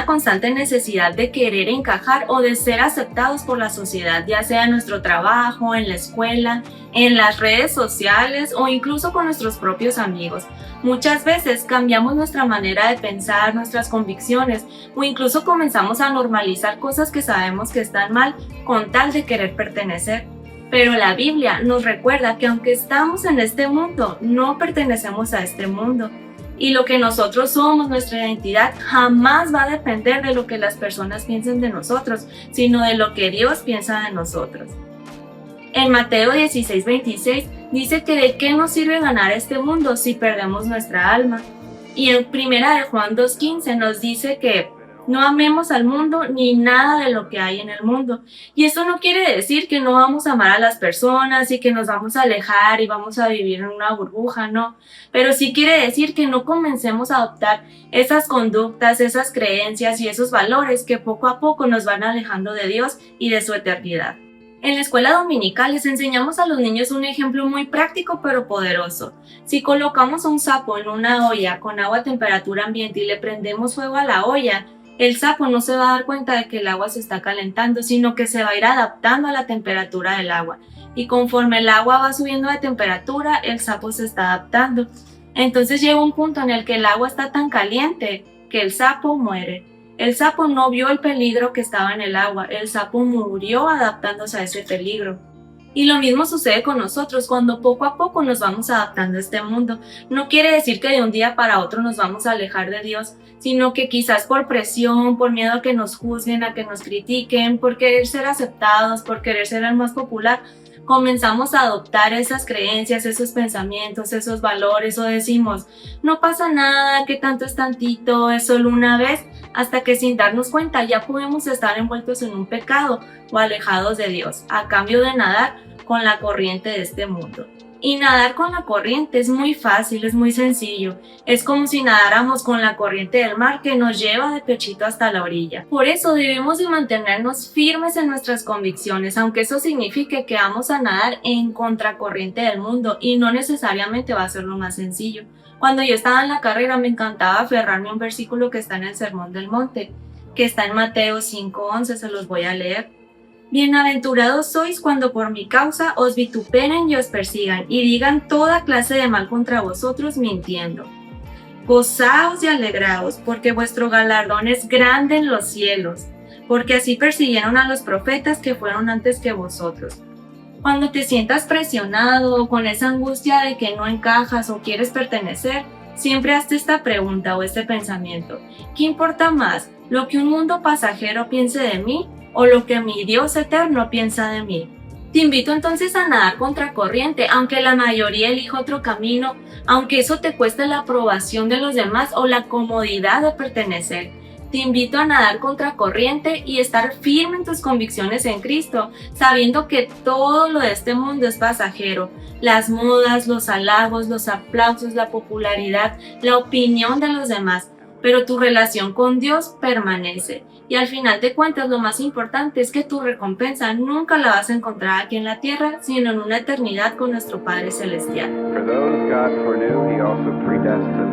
constante necesidad de querer encajar o de ser aceptados por la sociedad, ya sea en nuestro trabajo, en la escuela, en las redes sociales o incluso con nuestros propios amigos. Muchas veces cambiamos nuestra manera de pensar, nuestras convicciones o incluso comenzamos a normalizar cosas que sabemos que están mal con tal de querer pertenecer. Pero la Biblia nos recuerda que aunque estamos en este mundo, no pertenecemos a este mundo. Y lo que nosotros somos, nuestra identidad, jamás va a depender de lo que las personas piensen de nosotros, sino de lo que Dios piensa de nosotros. En Mateo 16:26 dice que de qué nos sirve ganar este mundo si perdemos nuestra alma. Y en 1 de Juan 2:15 nos dice que no amemos al mundo ni nada de lo que hay en el mundo. Y eso no quiere decir que no vamos a amar a las personas y que nos vamos a alejar y vamos a vivir en una burbuja, no. Pero sí quiere decir que no comencemos a adoptar esas conductas, esas creencias y esos valores que poco a poco nos van alejando de Dios y de su eternidad. En la escuela dominical les enseñamos a los niños un ejemplo muy práctico pero poderoso. Si colocamos un sapo en una olla con agua a temperatura ambiente y le prendemos fuego a la olla, el sapo no se va a dar cuenta de que el agua se está calentando, sino que se va a ir adaptando a la temperatura del agua. Y conforme el agua va subiendo de temperatura, el sapo se está adaptando. Entonces llega un punto en el que el agua está tan caliente que el sapo muere. El sapo no vio el peligro que estaba en el agua, el sapo murió adaptándose a ese peligro. Y lo mismo sucede con nosotros cuando poco a poco nos vamos adaptando a este mundo. No quiere decir que de un día para otro nos vamos a alejar de Dios, sino que quizás por presión, por miedo a que nos juzguen, a que nos critiquen, por querer ser aceptados, por querer ser el más popular, comenzamos a adoptar esas creencias, esos pensamientos, esos valores o decimos, no pasa nada, que tanto es tantito, es solo una vez, hasta que sin darnos cuenta ya podemos estar envueltos en un pecado o alejados de Dios, a cambio de nadar con la corriente de este mundo. Y nadar con la corriente es muy fácil, es muy sencillo. Es como si nadáramos con la corriente del mar que nos lleva de pechito hasta la orilla. Por eso debemos de mantenernos firmes en nuestras convicciones, aunque eso signifique que vamos a nadar en contracorriente del mundo y no necesariamente va a ser lo más sencillo. Cuando yo estaba en la carrera me encantaba aferrarme a un versículo que está en el Sermón del Monte, que está en Mateo 5:11, se los voy a leer. Bienaventurados sois cuando por mi causa os vituperen y os persigan, y digan toda clase de mal contra vosotros mintiendo. Gozaos y alegraos, porque vuestro galardón es grande en los cielos, porque así persiguieron a los profetas que fueron antes que vosotros. Cuando te sientas presionado o con esa angustia de que no encajas o quieres pertenecer, siempre hazte esta pregunta o este pensamiento. ¿Qué importa más, lo que un mundo pasajero piense de mí o lo que mi Dios eterno piensa de mí? Te invito entonces a nadar contracorriente, aunque la mayoría elija otro camino, aunque eso te cueste la aprobación de los demás o la comodidad de pertenecer. Te invito a nadar contracorriente y estar firme en tus convicciones en Cristo, sabiendo que todo lo de este mundo es pasajero. Las modas, los halagos, los aplausos, la popularidad, la opinión de los demás. Pero tu relación con Dios permanece. Y al final de cuentas, lo más importante es que tu recompensa nunca la vas a encontrar aquí en la tierra, sino en una eternidad con nuestro Padre Celestial. For those God foreknew, he also predestined